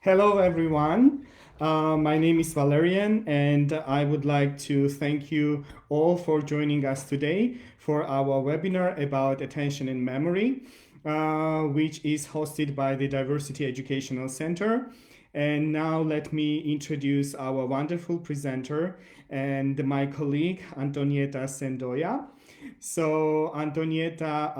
Hello, everyone. My name is Valerian, and I would like to thank you all for joining us today for our webinar about attention and memory, which is hosted by the Diversity Educational Center. And now let me introduce our wonderful presenter and my colleague, Antonieta Sendoya. So Antonieta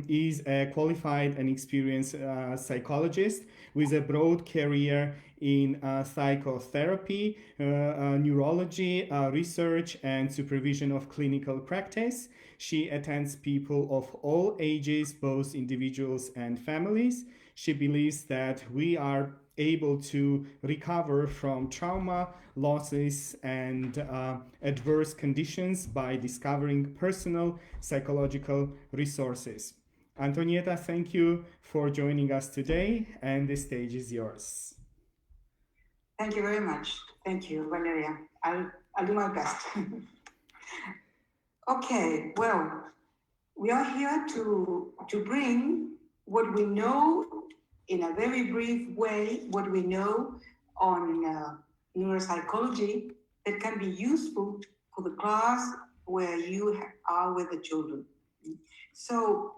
is a qualified and experienced psychologist with a broad career in psychotherapy, neurology, research, and supervision of clinical practice. She attends people of all ages, both individuals and families. She believes that we are able to recover from trauma, losses, and adverse conditions by discovering personal psychological resources. Antonieta, thank you for joining us today, and the stage is yours. Thank you very much. Thank you, Valeria. I'll do my best. Okay, well, we are here to bring what we know in a very brief way, what we know on neuropsychology that can be useful for the class where you are with the children. So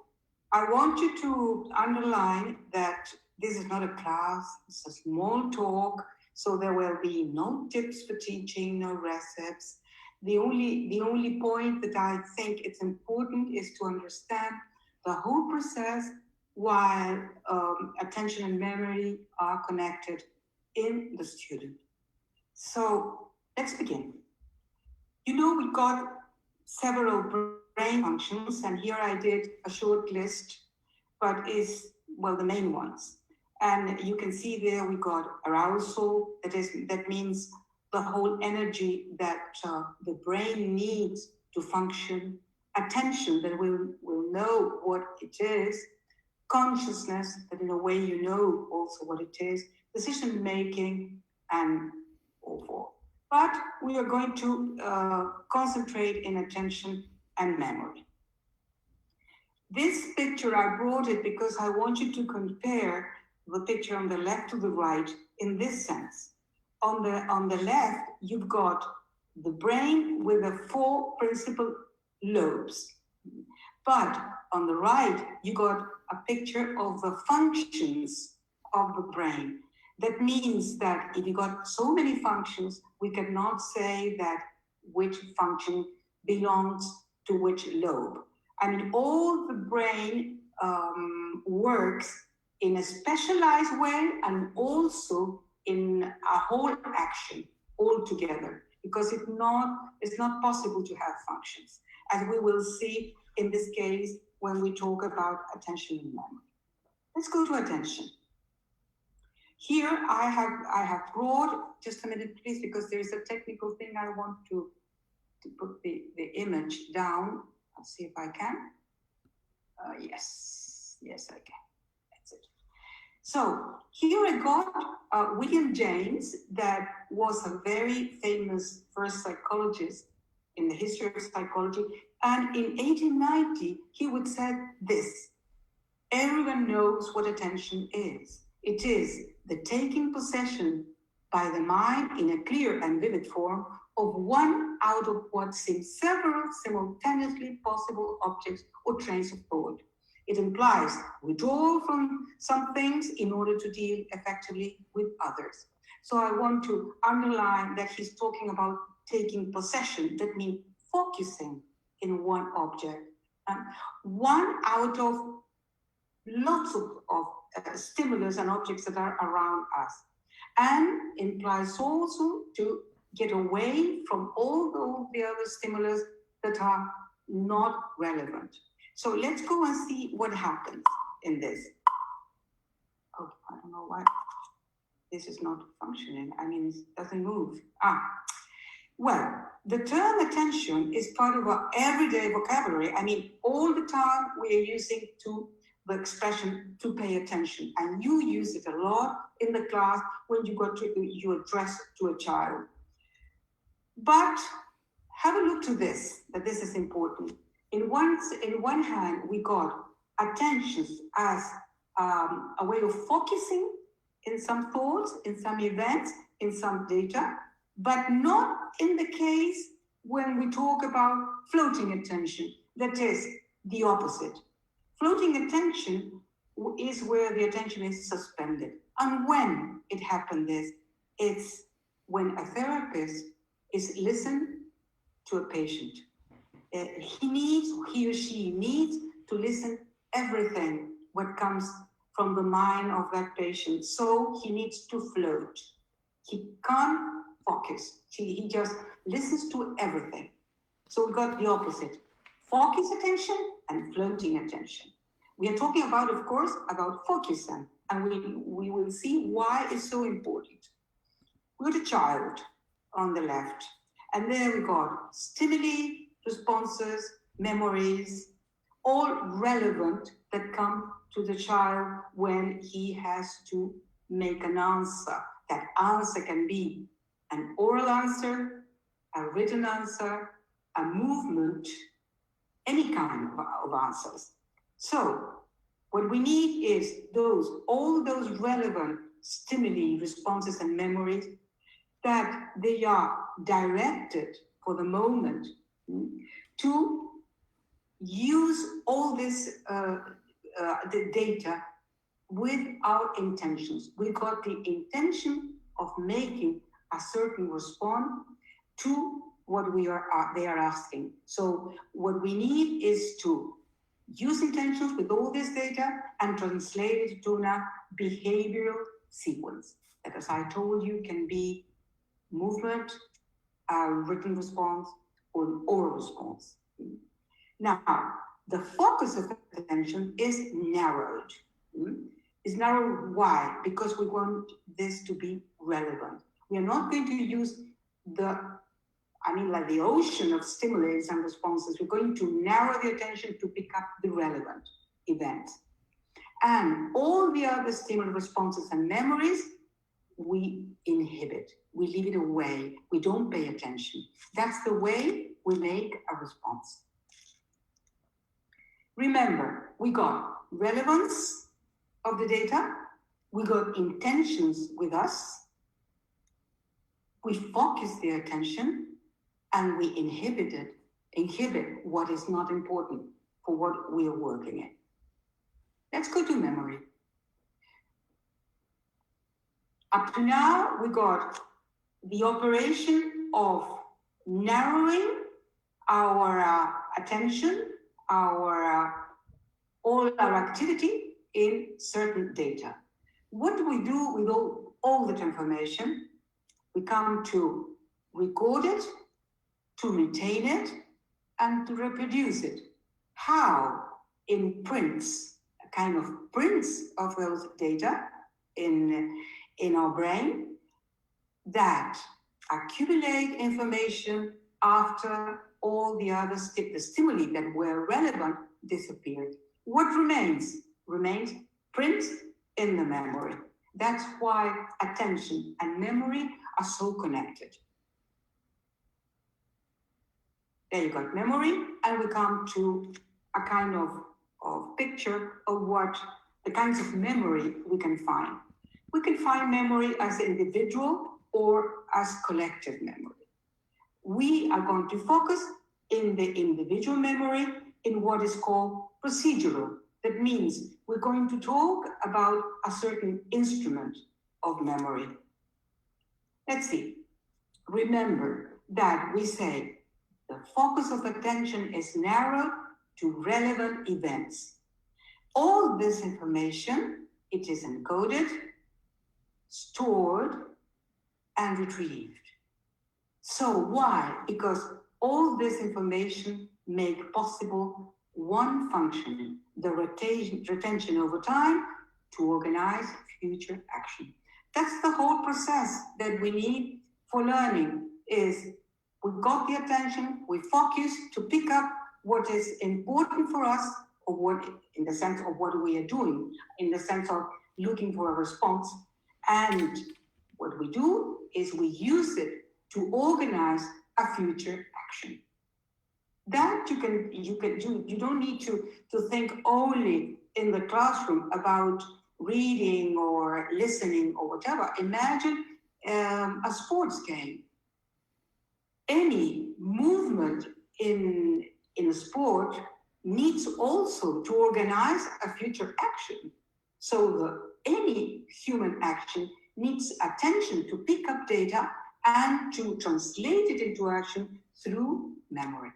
I want you to underline that this is not a class, it's a small talk, so there will be no tips for teaching, no recipes. The only point that I think it's important is to understand the whole process while attention and memory are connected in the student. So let's begin. You know, we got several brain functions, and here I did a short list, but is, well, the main ones. And you can see there we got arousal, that means the whole energy that the brain needs to function, attention, that will know what it is, consciousness, that in a way you know also what it is, decision making, and all forth. But we are going to concentrate in attention and memory. This picture, I brought it because I want you to compare the picture on the left to the right in this sense. On the left, you've got the brain with the four principal lobes. But on the right, you got a picture of the functions of the brain. That means that if you got so many functions, we cannot say that which function belongs to which lobe. I mean, all the brain works in a specialized way and also in a whole action all together, because it's not possible to have functions, as we will see in this case when we talk about attention and memory. Let's go to attention. Here I have brought, just a minute please, because there is a technical thing I want to put the image down. I'll see if I can. Yes, I can. That's it. So here I got William James, that was a very famous first psychologist in the history of psychology. And in 1890, he would say this: everyone knows what attention is. It is the taking possession by the mind in a clear and vivid form of one out of what seems several simultaneously possible objects or trains of thought. It implies withdrawal from some things in order to deal effectively with others. So I want to underline that he's talking about taking possession. That means focusing in one object. One out of lots of stimulus and objects that are around us. And implies also to get away from all the other stimulus that are not relevant. So let's go and see what happens in this. Oh, I don't know why this is not functioning. I mean, it doesn't move. Well, the term attention is part of our everyday vocabulary. I mean, all the time we are using the expression to pay attention, and you use it a lot in the class when you address to a child. But have a look to this, that this is important. In one hand, we got attention as a way of focusing in some thoughts, in some events, in some data, but not in the case when we talk about floating attention. That is the opposite. Floating attention is where the attention is suspended. And when it happens, it's when a therapist is listening to a patient. He or she needs to listen everything what comes from the mind of that patient. So he needs to float. He can't focus. He just listens to everything. So we got the opposite. Focus attention and floating attention. We are talking about, of course, about focusing, and we will see why it's so important. We got a child on the left, and there we got stimuli, responses, memories, all relevant that come to the child when he has to make an answer. That answer can be an oral answer, a written answer, a movement, any kind of answers. So what we need is all those relevant stimuli, responses, and memories that they are directed for the moment to use all this the data with our intentions. We got the intention of making a certain response to what they are asking. So what we need is to use intentions with all this data and translate it to a behavioral sequence that, as I told you, can be movement, a written response, or an oral response. Now, the focus of attention is narrowed. Is narrowed why? Because we want this to be relevant. We are not going to use like the ocean of stimulus and responses. We're going to narrow the attention to pick up the relevant events. And all the other stimulus responses and memories, we inhibit. We leave it away. We don't pay attention. That's the way we make a response. Remember, we got relevance of the data. We got intentions with us. We focus the attention, and we inhibit what is not important for what we are working in. Let's go to memory. Up to now, we got the operation of narrowing our attention, all our activity in certain data. What do we do with all that information? We come to record it, to retain it, and to reproduce it. How? In prints, a kind of prints of those data in our brain that accumulate information after all the other the stimuli that were relevant disappeared. What remains? Remains prints in the memory. That's why attention and memory are so connected. There you got memory, and we come to a kind of picture of what the kinds of memory we can find. We can find memory as individual or as collective memory. We are going to focus in the individual memory in what is called procedural. That means we're going to talk about a certain instrument of memory. Let's see. Remember that we say the focus of attention is narrowed to relevant events. All this information, it is encoded, stored, and retrieved. So why? Because all this information make possible one function, the retention over time to organize future action. That's the whole process that we need for learning. Is we got the attention, we focus to pick up what is important for us, or what, in the sense of what we are doing, in the sense of looking for a response. And what we do is we use it to organize a future action. That you can do. You don't need to think only in the classroom about reading or listening or whatever. Imagine a sports game. Any movement in a sport needs also to organize a future action. So any human action needs attention to pick up data and to translate it into action through memory.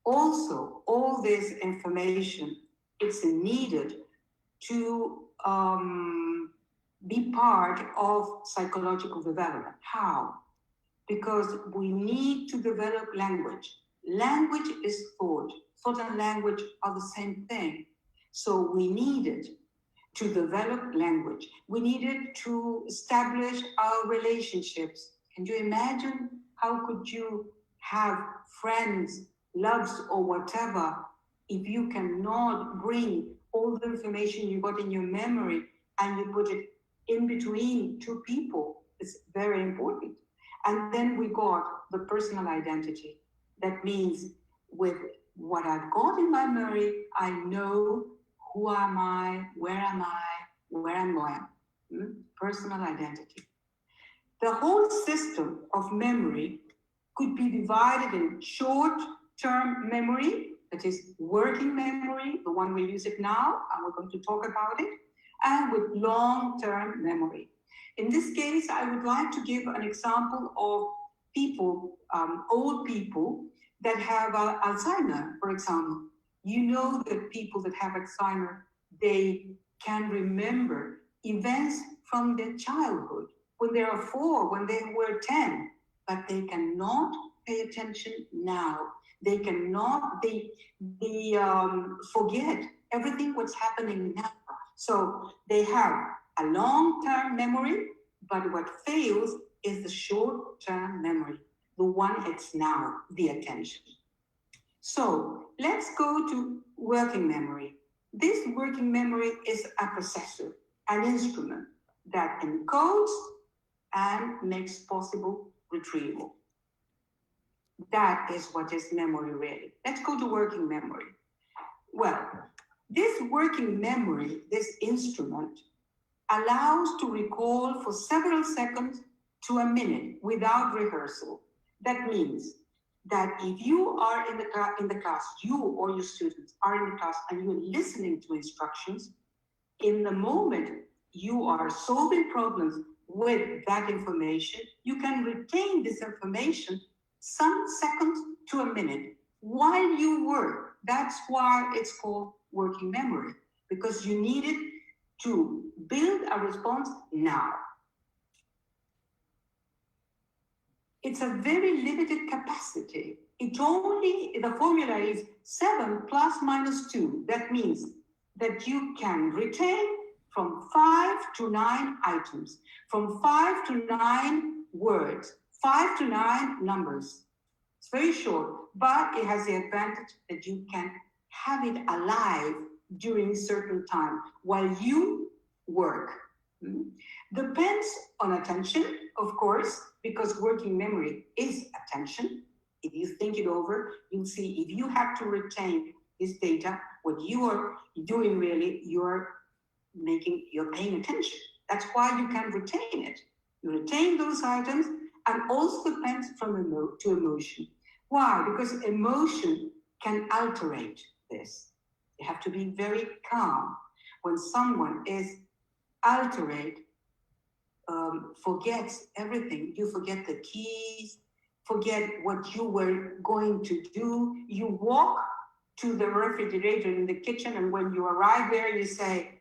Also, all this information is needed to be part of psychological development. How? Because we need to develop language. Language is thought. Thought and language are the same thing. So we needed to develop language. We needed to establish our relationships. Can you imagine how could you have friends, loves, or whatever if you cannot bring all the information you got in your memory and you put it in between two people? It's very important. And then we got the personal identity. That means with what I've got in my memory, I know who am I, where am going. Personal identity. The whole system of memory could be divided in short-term memory, that is working memory, the one we use it now, and we're going to talk about it, and with long-term memory. In this case, I would like to give an example of people, old people that have Alzheimer, for example. You know that people that have Alzheimer, they can remember events from their childhood, when they are 4, when they were 10, but they cannot pay attention now. They cannot, they forget everything what's happening now. So they have a long-term memory, but what fails is the short-term memory, the one it's now, the attention. So let's go to working memory. This working memory is a processor, an instrument that encodes and makes possible retrieval. That is what is memory really. Let's go to working memory. Well, this working memory, this instrument, allows to recall for several seconds to a minute without rehearsal. That means that if you are in the class, you or your students are in the class and you're listening to instructions, in the moment you are solving problems with that information, you can retain this information some seconds to a minute while you work. That's why it's called working memory, because you need it to build a response now. It's a very limited capacity. The formula is 7 plus minus 2. That means that you can retain from 5 to 9 items, from 5 to 9 words, 5 to 9 numbers. It's very short, but it has the advantage that you can have it alive during certain time while you work. Depends on attention, of course, because working memory is attention. If you think it over, you'll see if you have to retain this data, what you are doing really, you're paying attention. That's why you can retain it. You retain those items, and also depends from to emotion. Why? Because emotion can alterate this. You have to be very calm. When someone is alterate, forgets everything. You forget the keys, forget what you were going to do. You walk to the refrigerator in the kitchen, and when you arrive there, you say,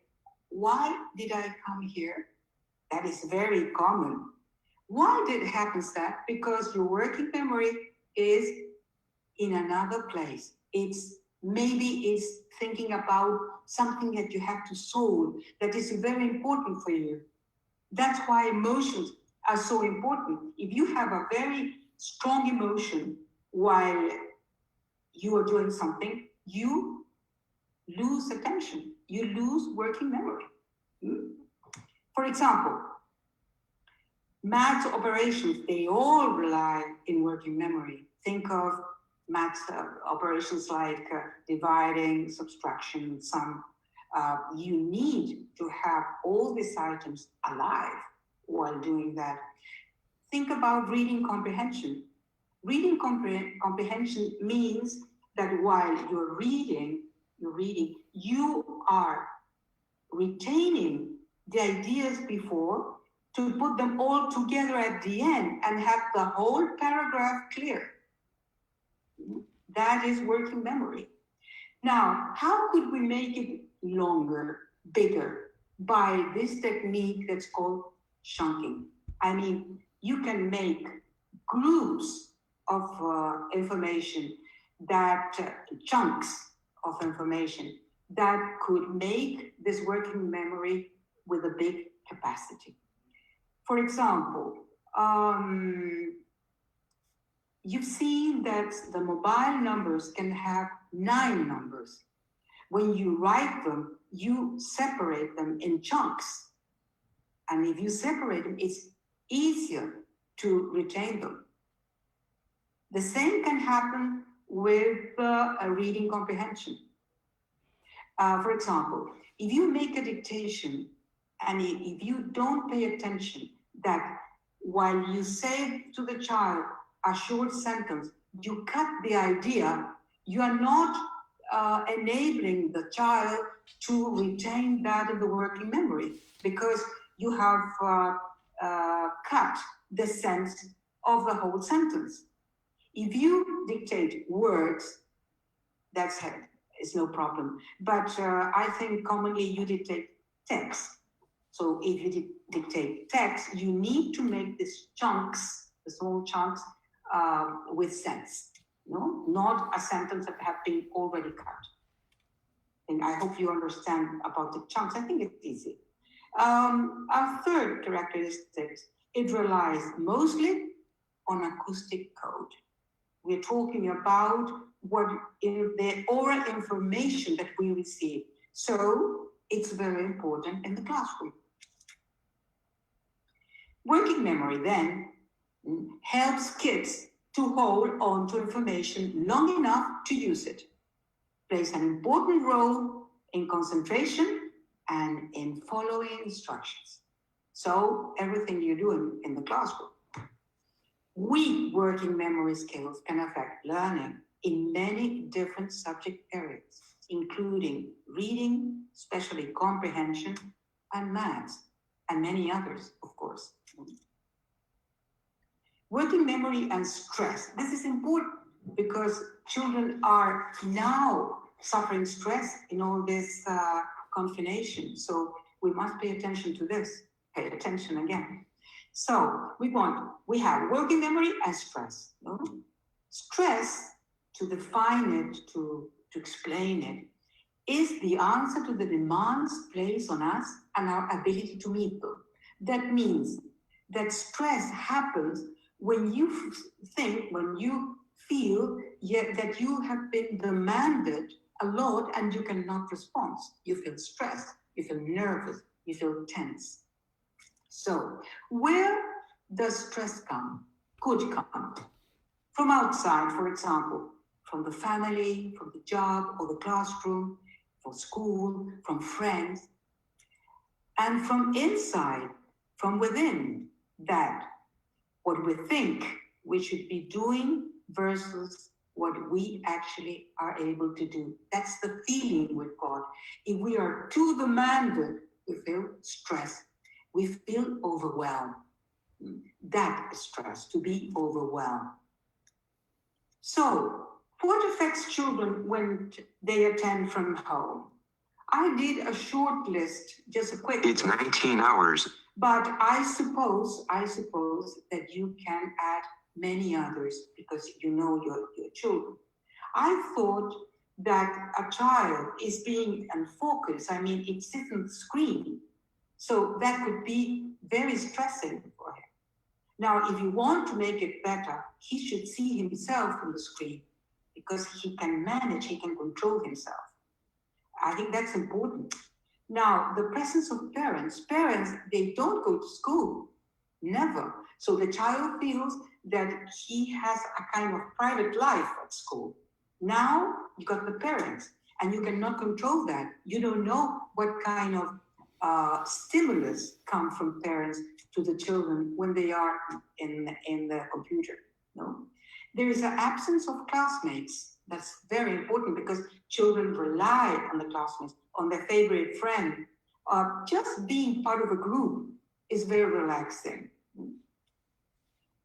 why did I come here? That is very common. Why did it happen that? Because your working memory is in another place. It's thinking about something that you have to solve that is very important for you. That's why emotions are so important. If you have a very strong emotion while you are doing something, you lose attention. You lose working memory. For example, math operations, they all rely in working memory. Think of math operations like dividing, subtraction, sum. You need to have all these items alive while doing that. Think about reading comprehension. Reading comprehension means that while you're reading, you are retaining the ideas before to put them all together at the end and have the whole paragraph clear. That is working memory. Now, how could we make it longer, bigger, by this technique that's called chunking? I mean, you can make groups of information that, chunks of information that could make this working memory with a big capacity. For example, you've seen that the mobile numbers can have 9 numbers. When you write them, you separate them in chunks. And if you separate them, it's easier to retain them. The same can happen with a reading comprehension. For example, if you make a dictation and if you don't pay attention that while you say to the child a short sentence, you cut the idea, you are not enabling the child to retain that in the working memory because you have cut the sense of the whole sentence. If you dictate words, that's it. It's no problem. But I think commonly you dictate text. So if you dictate text, you need to make these chunks, the small chunks, with sense. No, not a sentence that have been already cut. And I hope you understand about the chunks. I think it's easy. Our third characteristic, it relies mostly on acoustic code. We're talking about what in the oral information that we receive. So it's very important in the classroom. Working memory then helps kids to hold on to information long enough to use it. Plays an important role in concentration and in following instructions. So everything you do in the classroom. Weak working memory skills can affect learning in many different subject areas, including reading, especially comprehension, and maths, and many others, of course. Working memory and stress. This is important because children are now suffering stress in all this confination. So we must pay attention to this. Pay attention again. So we have working memory and stress. No? Stress, to define it, to explain it, is the answer to the demands placed on us and our ability to meet them. That means that stress happens when you think, when you feel that you have been demanded a lot and you cannot respond. You feel stressed, you feel nervous, you feel tense. So, where does stress come? Could come from outside, for example, from the family, from the job or the classroom, from school, from friends, and from inside, from within, that what we think we should be doing versus what we actually are able to do. That's the feeling we've got. If we are too demanded, we feel stressed. We feel overwhelmed. That is stress, to be overwhelmed. So, what affects children when they attend from home? I did a short list, just a quick. It's 19 hours. But I suppose that you can add many others because you know your children. I thought that a child is being unfocused. I mean, it sits on the screen. So that could be very stressing for him. Now, if you want to make it better, he should see himself on the screen because he can manage, he can control himself. I think that's important. Now, the presence of parents, they don't go to school, never. So the child feels that he has a kind of private life at school. Now, you got the parents, and you cannot control that. You don't know what kind of stimulus come from parents to the children when they are in the computer. No, there is an absence of classmates. That's very important because children rely on the classmates, on their favorite friend. Just being part of a group is very relaxing.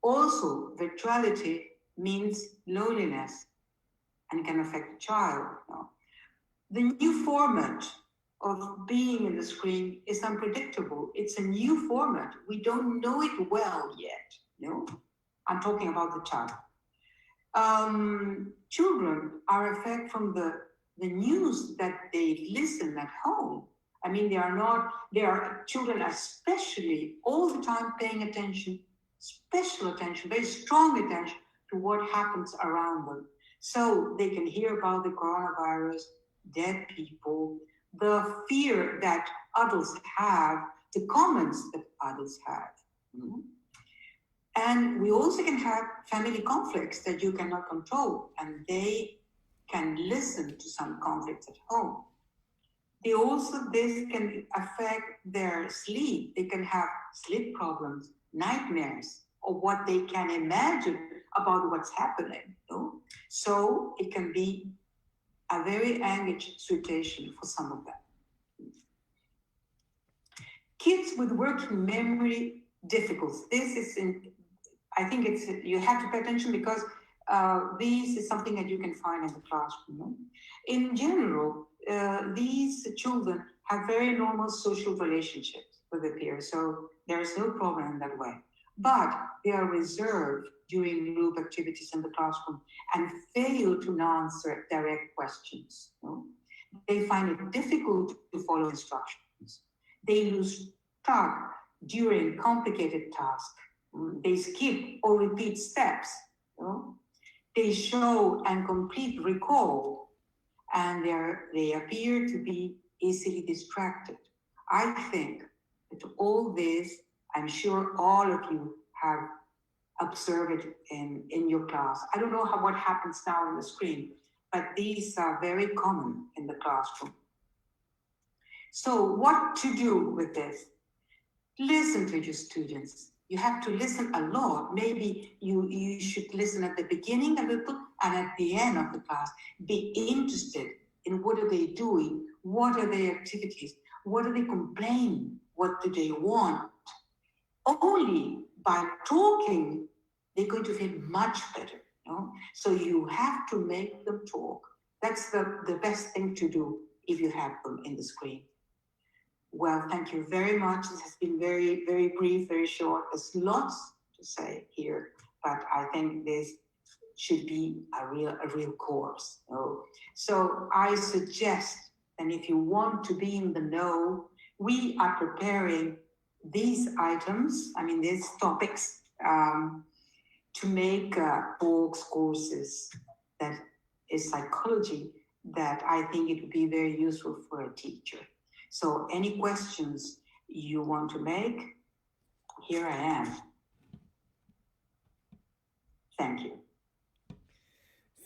Also, virtuality means loneliness and can affect the child. No? The new format of being in the screen is unpredictable. It's a new format. We don't know it well yet. No, I'm talking about the child. Children are affected from the news that they listen at home. I mean, they are children especially all the time paying attention, special attention, very strong attention to what happens around them. So they can hear about the coronavirus, dead people, the fear that adults have, the comments that adults have. Mm-hmm. And we also can have family conflicts that you cannot control, and they can listen to some conflicts at home. This can affect their sleep. They can have sleep problems, nightmares, or what they can imagine about what's happening. No? So it can be a very anxious situation for some of them. Kids with working memory difficulties. I think you have to pay attention because this is something that you can find in the classroom. In general, these children have very normal social relationships with their peers, so there is no problem in that way. But they are reserved during group activities in the classroom and fail to answer direct questions. No? They find it difficult to follow instructions. They lose track during complicated tasks. They skip or repeat steps. You know? They show incomplete recall, and they appear to be easily distracted. I think that all this, I'm sure all of you have observed it in your class. I don't know what happens now on the screen, but these are very common in the classroom. So what to do with this? Listen to your students. You have to listen a lot. Maybe you should listen at the beginning a little and at the end of the class. Be interested in what are they doing, what are their activities, what are they complaining, what do they want. Only by talking, they're going to feel much better. You know? So you have to make them talk. That's the best thing to do if you have them in the screen. Well, thank you very much. This has been very, very brief, very short. There's lots to say here, but I think this should be a real course. So I suggest that if you want to be in the know, we are preparing these items, these topics, to make talks, courses that is psychology that I think it would be very useful for a teacher. So any questions you want to make, here I am. Thank you.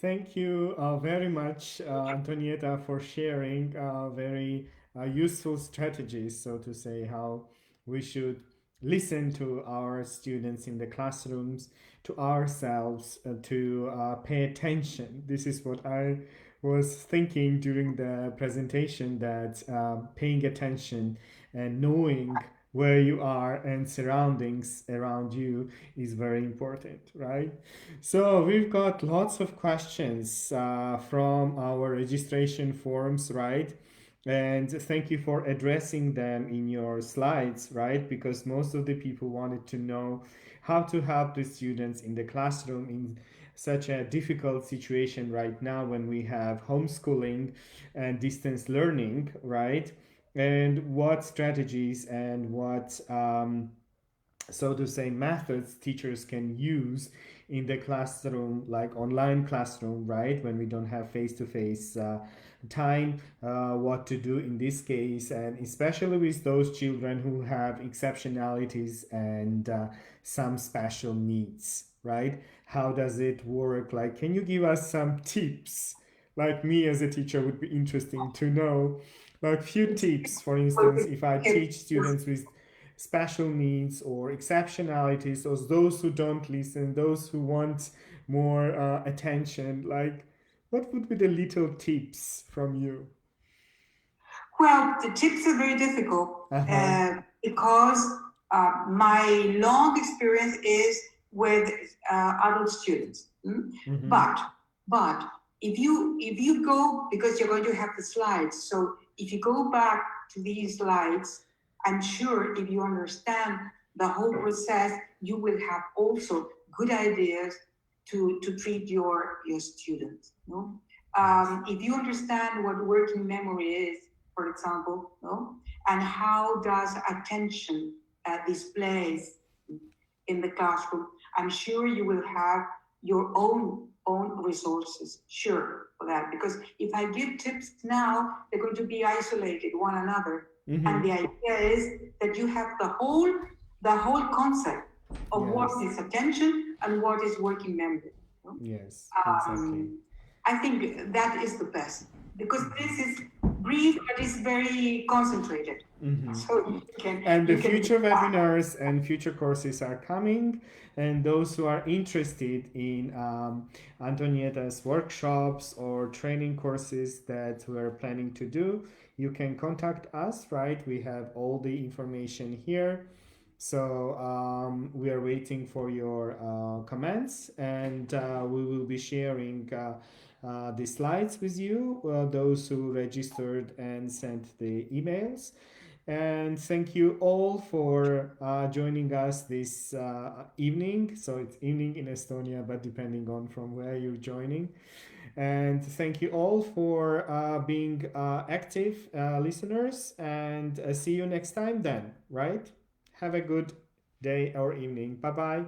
Thank you very much, Antonietta, for sharing very useful strategies, so to say, how we should listen to our students in the classrooms, to ourselves, to pay attention. This is what I was thinking during the presentation, that paying attention and knowing where you are and surroundings around you is very important, right? So we've got lots of questions from our registration forms, right? And thank you for addressing them in your slides, right? Because most of the people wanted to know how to help the students in the classroom in such a difficult situation right now when we have homeschooling and distance learning, right? And what strategies and what so to say methods teachers can use in the classroom, like online classroom, right, when we don't have face-to-face time, what to do in this case, and especially with those children who have exceptionalities and some special needs, right? How does it work? Like, can you give us some tips? Like, me as a teacher would be interesting to know Like few tips, for instance, if I teach students with special needs or exceptionalities, or those who don't listen, those who want more attention, like what would be the little tips from you? Well, the tips are very difficult Uh-huh. because my long experience is with adult students. Mm-hmm. But but if you go, because you're going to have the slides, so if you go back to these slides, I'm sure if you understand the whole process, you will have also good ideas to treat your students. No? Yes. If you understand what working memory is, for example, no? And how does attention displays in the classroom, I'm sure you will have your own resources, sure, for that. Because if I give tips now, they're going to be isolated one another. And Mm-hmm. the idea is that you have the whole concept of what Yes. is attention and what is working memory. No? Yes, exactly. I think that is the best because this is brief but it's very concentrated. Mm-hmm. So you can And the you can future webinars and future courses are coming. And those who are interested in Antonietta's workshops or training courses that we're planning to do, you can contact us, right? We have all the information here. So we are waiting for your comments, and we will be sharing the slides with you, those who registered and sent the emails. And thank you all for joining us this evening. So it's evening in Estonia, but depending on from where you're joining. And thank you all for being active listeners. And see you next time then, right? Have a good day or evening. Bye bye.